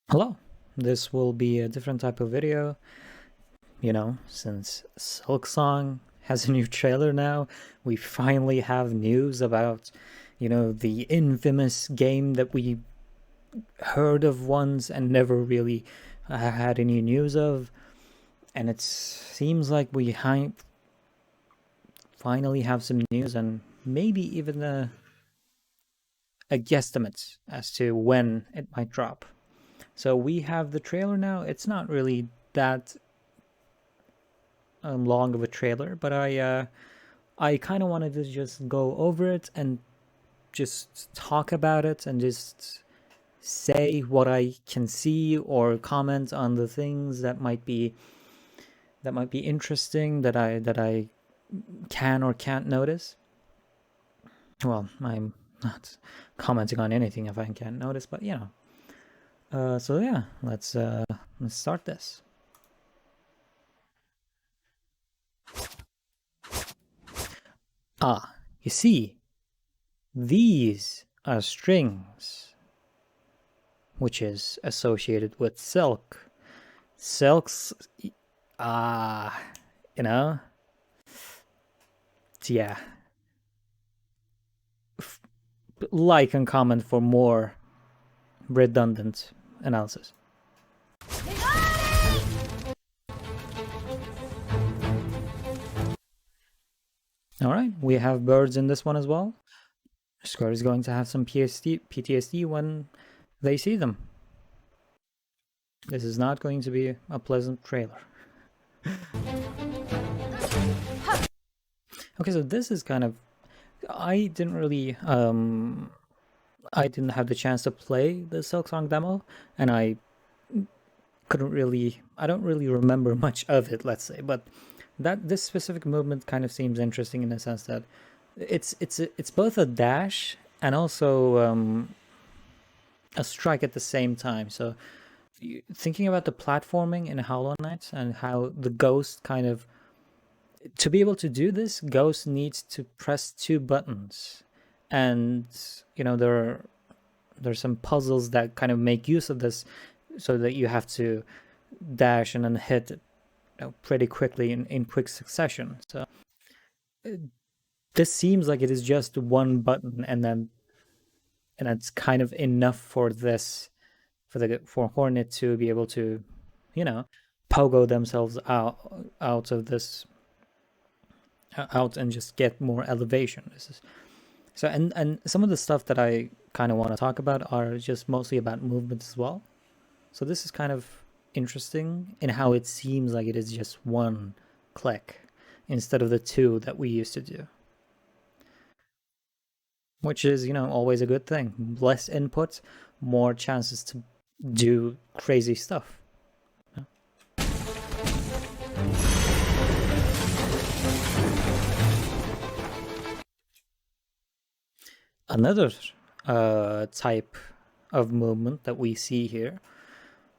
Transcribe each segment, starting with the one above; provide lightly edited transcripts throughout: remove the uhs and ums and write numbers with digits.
Hello, this will be a different type of video, since Silksong has a new trailer now. We finally have news about, the infamous game that we heard of once and never really had any news of. And it seems like we finally have some news and maybe even a guesstimate as to when it might drop. So we have the trailer now. It's not really that long of a trailer, but I kind of wanted to just go over it and just talk about it and just say what I can see or comment on the things that might be interesting that I can or can't notice. Well, I'm not commenting on anything if I can't notice, but So yeah, let's start this. Ah, you see, these are strings, which is associated with silk. Silks, ah, you know, yeah. Like and comment for more redundant analysis. All right, we have birds in this one as well. Square is going to have some PTSD when they see them. This is not going to be a pleasant trailer. Okay, so this is kind of I didn't really I didn't have the chance to play the Silksong demo, and I don't really remember much of it, let's say, but this specific movement kind of seems interesting in the sense that it's both a dash and also a strike at the same time. So thinking about the platforming in Hollow Knight and how the ghost kind of to be able to do this, Ghost needs to press two buttons, and there's some puzzles that kind of make use of this, so that you have to dash and then hit pretty quickly in quick succession. So this seems like it is just one button, and it's kind of enough for this for Hornet to be able to, you know, pogo themselves out of this out and just get more elevation. This is so, and some of the stuff that I kind of want to talk about are just mostly about movement as well. So this is kind of interesting in how it seems like it is just one click instead of the two that we used to do, which is, always a good thing. Less input, more chances to do crazy stuff. Another type of movement that we see here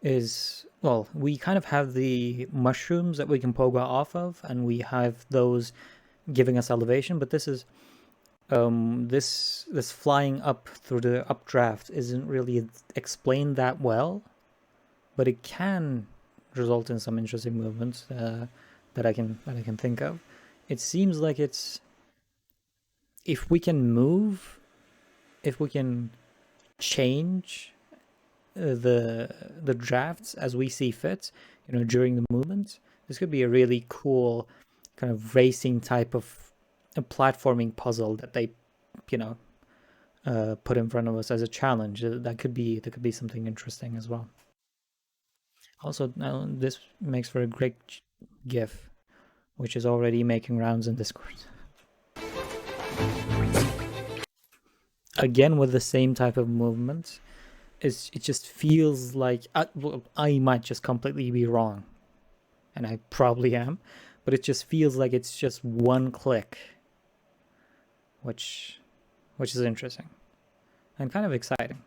is, well, we kind of have the mushrooms that we can pogo off of, and we have those giving us elevation, but this is this flying up through the updraft isn't really explained that well, but it can result in some interesting movements that I can think of. It seems like it's if we can move, if we can change the drafts as we see fit, during the movement, this could be a really cool kind of racing type of a platforming puzzle that they, you know, put in front of us as a challenge. That could be something interesting as well. Also, this makes for a great GIF, which is already making rounds in Discord. Again, with the same type of movement, it just feels like I might just completely be wrong, and I probably am, but it just feels like it's just one click, which which is interesting and kind of exciting.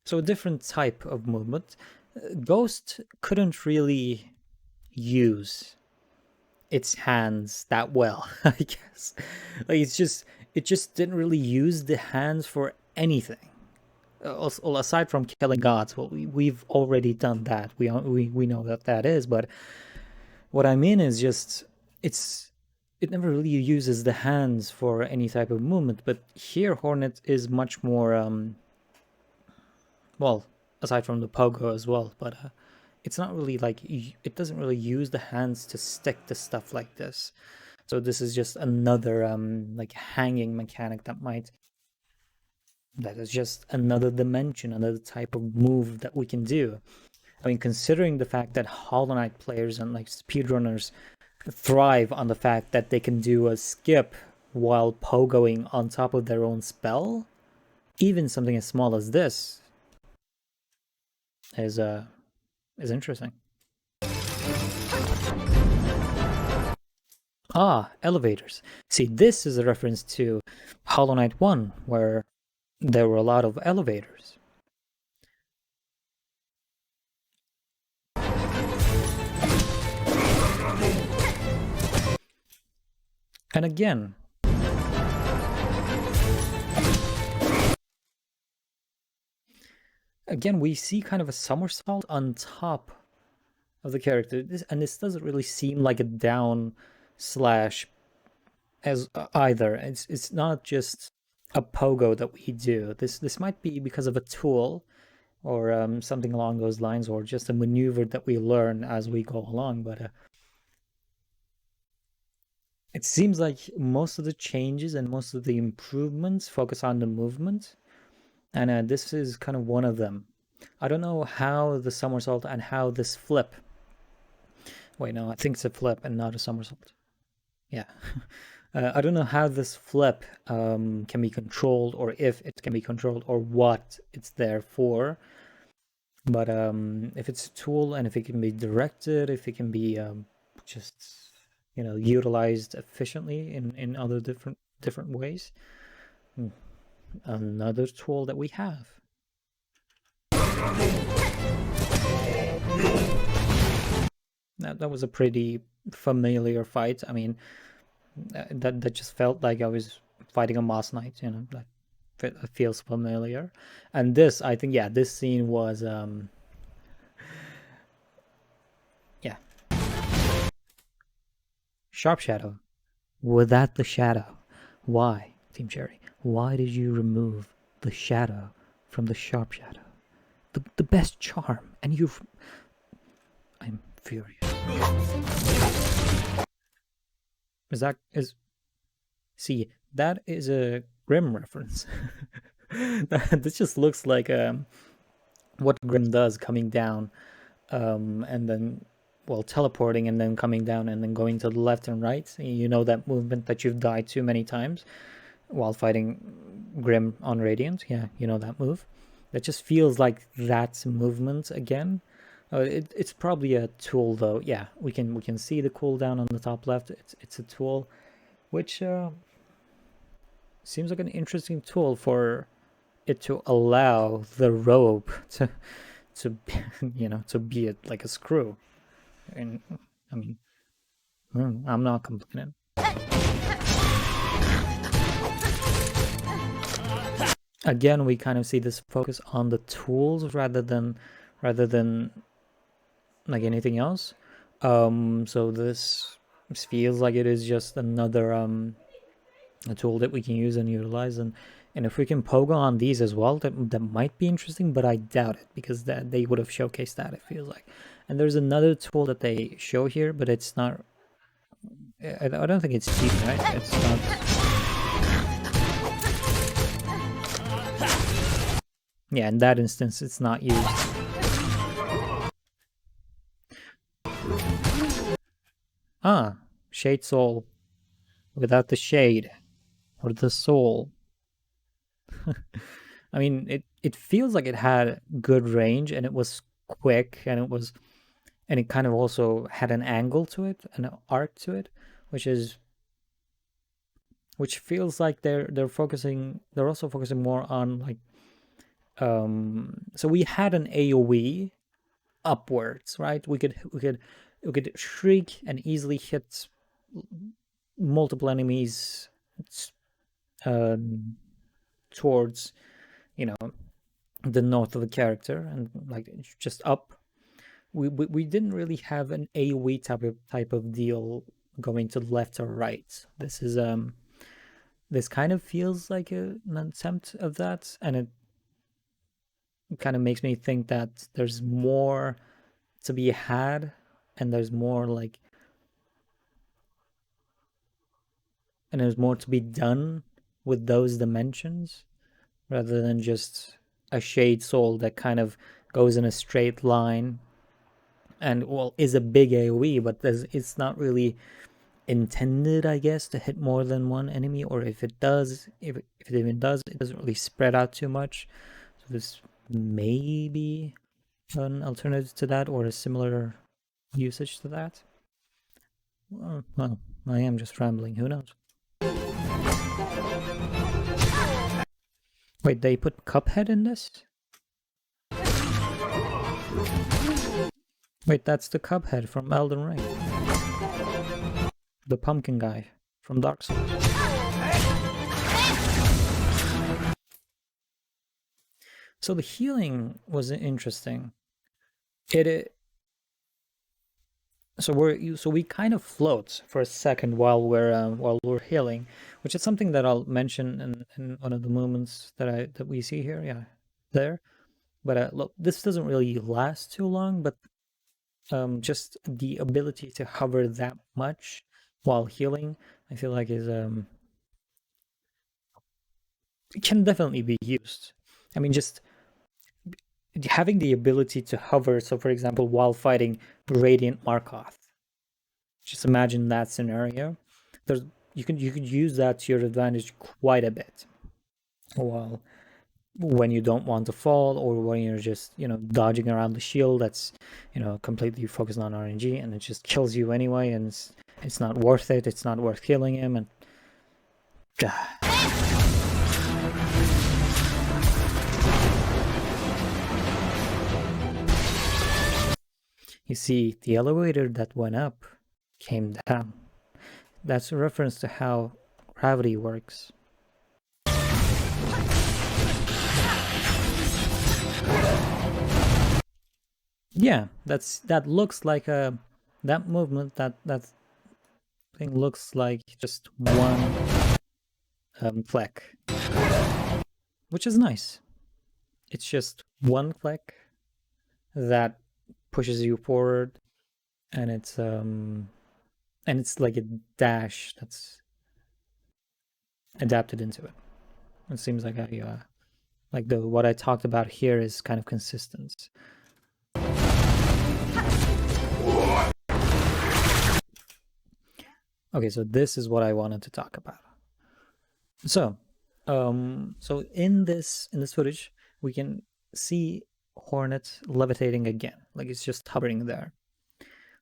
So a different type of movement. Ghost couldn't really use its hands that well, I guess. Like it just didn't really use the hands for anything. Aside from killing gods, well, we've already done that. We know that that is, but what I mean is just it's it never really uses the hands for any type of movement. But here, Hornet is much more well, aside from the pogo as well, but it's not really like it doesn't really use the hands to stick to stuff like this. So this is just another like hanging mechanic that is just another dimension, another type of move that we can do. I mean, considering the fact that Hollow Knight players and like speedrunners thrive on the fact that they can do a skip while pogoing on top of their own spell, even something as small as this is is interesting. Ah, elevators. See, this is a reference to Hollow Knight 1, where there were a lot of elevators. And again, we see kind of a somersault on top of the character. This doesn't really seem like a down slash as either. It's not just a pogo that we do. This might be because of a tool or something along those lines, or just a maneuver that we learn as we go along. But it seems like most of the changes and most of the improvements focus on the movement, and this is kind of one of them. I don't know how the somersault and how this flip. Wait, no, I think it's a flip and not a somersault. Yeah. I don't know how this flip can be controlled, or if it can be controlled, or what it's there for. But if it's a tool and if it can be directed, if it can be just utilized efficiently in other different ways, another tool that we have. That was a pretty familiar fight. I mean, that just felt like I was fighting a Moss Knight. That feels familiar. And this, I think, yeah, this scene was yeah, Sharp Shadow. Without the shadow, why, Team Cherry? Why did you remove the shadow from the Sharp Shadow? The best charm, and you've. I'm furious. Is see, that is a Grim reference. This just looks like what Grim does, coming down, and then teleporting and then coming down and then going to the left and right. You know that movement that you've died too many times while fighting Grim on Radiant. Yeah, you know that move. That just feels like that movement again. It's probably a tool though. Yeah, we can see the cooldown on the top left. It's a tool, which seems like an interesting tool for it to allow the rope to to be like a screw. And I mean, I'm not complaining. Again, we kind of see this focus on the tools rather than like anything else. So this feels like it is just another a tool that we can use and utilize, and if we can pogo on these as well, that might be interesting, but I doubt it, because that they would have showcased that, it feels like. And there's another tool that they show here, but it's not. I don't think it's cheating, right? It's not. Yeah, in that instance, it's not used. Ah, Shade Soul. Without the shade. Or the soul. I mean, it feels like it had good range, and it was quick, and it kind of also had an angle to it, an arc to it, which feels like they're also focusing more on like so we had an AoE upwards, right? We could shriek and easily hit multiple enemies um, towards, you know, the north of the character and like just up. We didn't really have an AoE type of deal going to left or right. This kind of feels like an attempt of that, and it kind of makes me think that there's more to be had, and there's more to be done with those dimensions rather than just a shade soul that kind of goes in a straight line and well is a big AoE, but it's not really intended, I guess, to hit more than one enemy, or if it does, if it even does, it doesn't really spread out too much. So this may be an alternative to that or a similar usage to that. Well, I am just rambling. Who knows? Wait, they put Cuphead in this? Wait, that's the Cuphead from Elden Ring. The pumpkin guy from Dark Souls. So the healing was interesting. It so we kind of float for a second while we're healing, which is something that I'll mention in one of the moments that we see here. Yeah, there. But look, this doesn't really last too long. But just the ability to hover that much while healing, I feel like is it can definitely be used. I mean, just having the ability to hover. So, for example, while fighting Radiant Markoth, just imagine that scenario. There's you could use that to your advantage quite a bit. While when you don't want to fall, or when you're just dodging around the shield that's completely focused on RNG, and it just kills you anyway, and it's not worth it. It's not worth killing him, and you see, the elevator that went up came down. That's a reference to how gravity works. Yeah, that looks like that movement, that thing looks like just one click, which is nice. It's just one click that pushes you forward, and it's like a dash that's adapted into it. It seems like the what I talked about here is kind of consistent. Okay, so this is what I wanted to talk about. So, so in this footage, we can see Hornet levitating again, like it's just hovering there,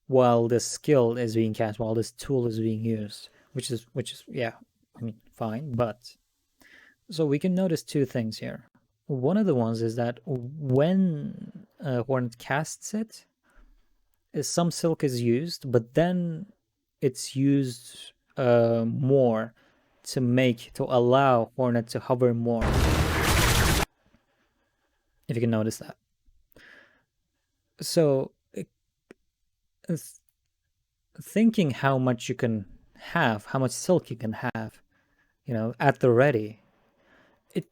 while this skill is being cast, while this tool is being used, which is yeah, I mean fine, but so we can notice two things here. One of the ones is that when Hornet casts it, some silk is used, but then it's used more to allow Hornet to hover more. If you can notice that. So thinking how much you can have, how much silk you can have, at the ready,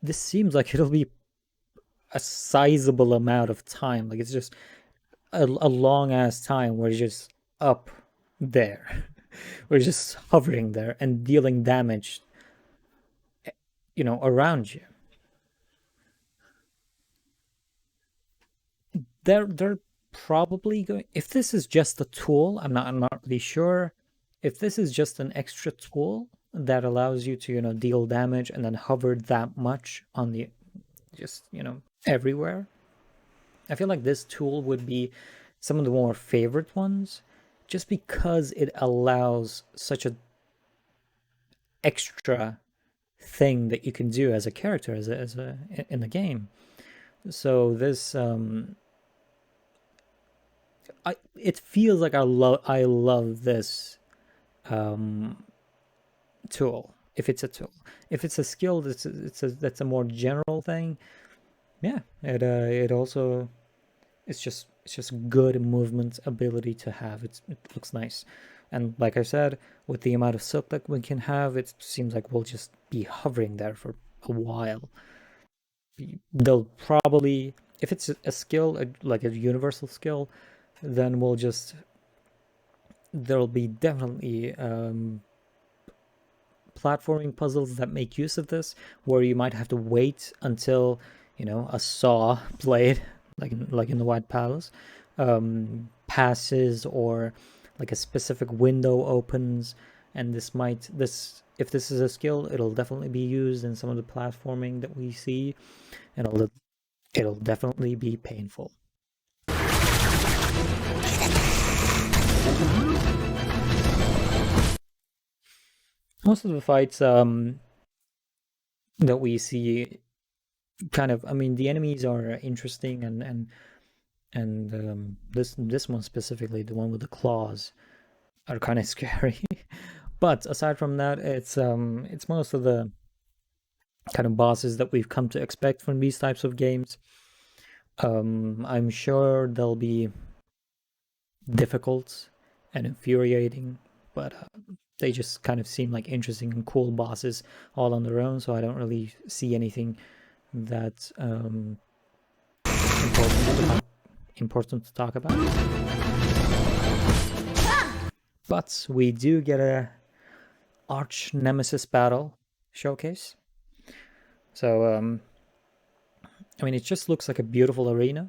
this seems like it'll be a sizable amount of time. Like it's just a long ass time where you're just up there. We're just hovering there and dealing damage, around you. They're probably going. If this is just a tool, I'm not really sure. If this is just an extra tool that allows you to deal damage and then hover that much on the just everywhere, I feel like this tool would be some of the more favorite ones, just because it allows such a extra thing that you can do as a character, as a in the game. So this it feels like I love this tool. if it's a tool. If it's a skill that's a more general thing, yeah, it also it's just good movement ability to have. It looks nice, and like I said, with the amount of silk that we can have, it seems like we'll just be hovering there for a while. They'll probably, if it's a skill, like a universal skill, then we'll just there'll be definitely platforming puzzles that make use of this, where you might have to wait until a saw blade, like in the White Palace, passes, or like a specific window opens, and this if this is a skill, it'll definitely be used in some of the platforming that we see, and it'll definitely be painful. Most of the fights that we see, kind of, I mean, the enemies are interesting, and this one specifically, the one with the claws, are kind of scary. But aside from that, it's most of the kind of bosses that we've come to expect from these types of games. I'm sure they'll be difficult and infuriating, but they just kind of seem like interesting and cool bosses all on their own. So I don't really see anything that's important to talk about. But we do get a arch nemesis battle showcase. So I mean, it just looks like a beautiful arena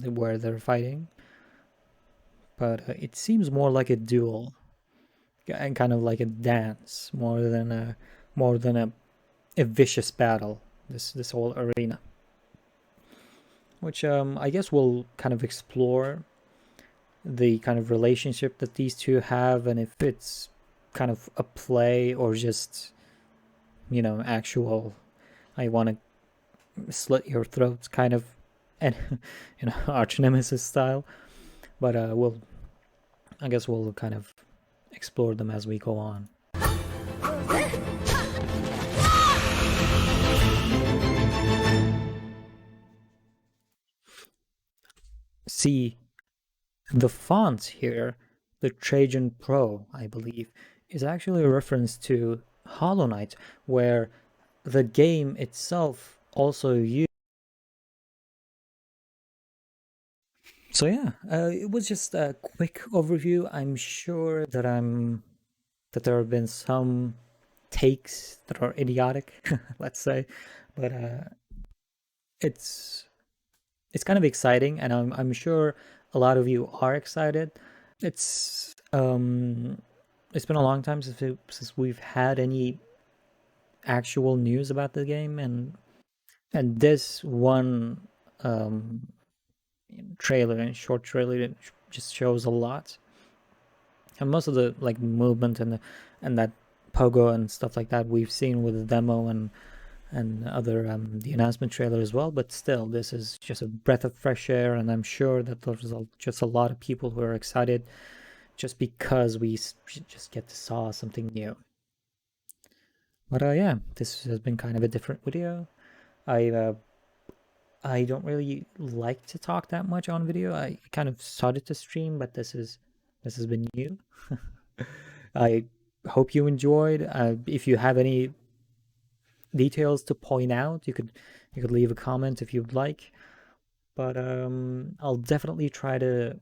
where they're fighting, but it seems more like a duel and kind of like a dance more than a vicious battle. This whole arena, which I guess we'll kind of explore the kind of relationship that these two have, and if it's kind of a play or just actual I want to slit your throats kind of, and arch nemesis style. But I guess we'll kind of explore them as we go on. See, the font here, the Trajan Pro, I believe, is actually a reference to Hollow Knight, where the game itself also used. So yeah, it was just a quick overview. I'm sure that there have been some takes that are idiotic, let's say, but it's it's kind of exciting, and I'm sure a lot of you are excited. It's it's been a long time since we've had any actual news about the game, and this one um trailer and short trailer just shows a lot, and most of the like movement and that pogo and stuff like that we've seen with the demo and other the announcement trailer as well. But still, this is just a breath of fresh air, and I'm sure that there's just a lot of people who are excited just because we just get to saw something new. But yeah, this has been kind of a different video. I don't really like to talk that much on video. I kind of started to stream, but this has been new. I hope you enjoyed. If you have any details to point out, you could leave a comment if you'd like. But I'll definitely try to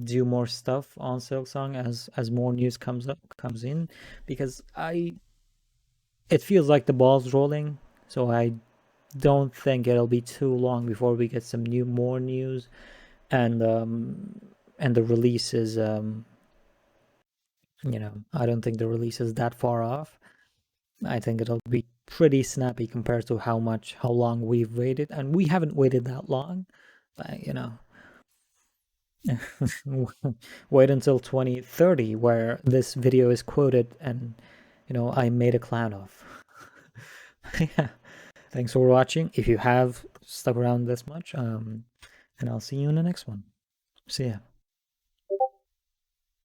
do more stuff on Silksong as more news comes in, because it feels like the ball's rolling. So I don't think it'll be too long before we get some more news, and the release is I don't think the release is that far off. I think it'll be pretty snappy compared to how long we've waited, and we haven't waited that long. But, wait until 2030, where this video is quoted and I made a clown of. Yeah. Thanks for watching. If you have stuck around this much, and I'll see you in the next one. See ya.